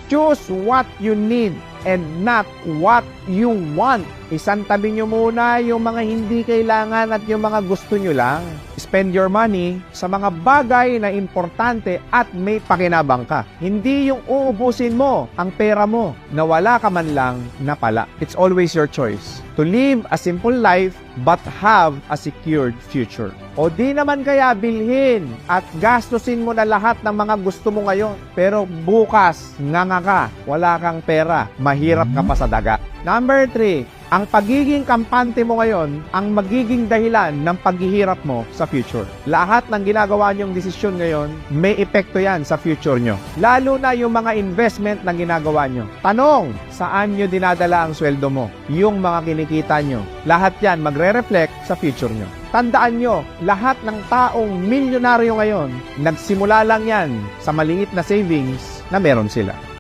Choose what you need and not what you want. Isantabi nyo muna yung mga hindi kailangan at yung mga gusto nyo lang. Spend your money sa mga bagay na importante at may pakinabang ka. Hindi yung uubusin mo ang pera mo na wala ka man lang napala. It's always your choice to live a simple life but have a secured future. O di naman kaya bilhin at gastusin mo na lahat ng mga gusto mo ngayon. Pero bukas, nganga ka, wala kang pera, mahirap ka pa sa daga. Number 3, ang pagiging kampante mo ngayon ang magiging dahilan ng paghihirap mo sa future. Lahat ng ginagawa niyong desisyon ngayon, may epekto yan sa future nyo. Lalo na yung mga investment na ginagawa nyo. Tanong, saan nyo dinadala ang sweldo mo? Yung mga kinikita nyo. Lahat yan magre-reflect sa future nyo. Tandaan nyo, lahat ng taong milyonaryo ngayon, nagsimula lang yan sa maliit na savings na meron sila.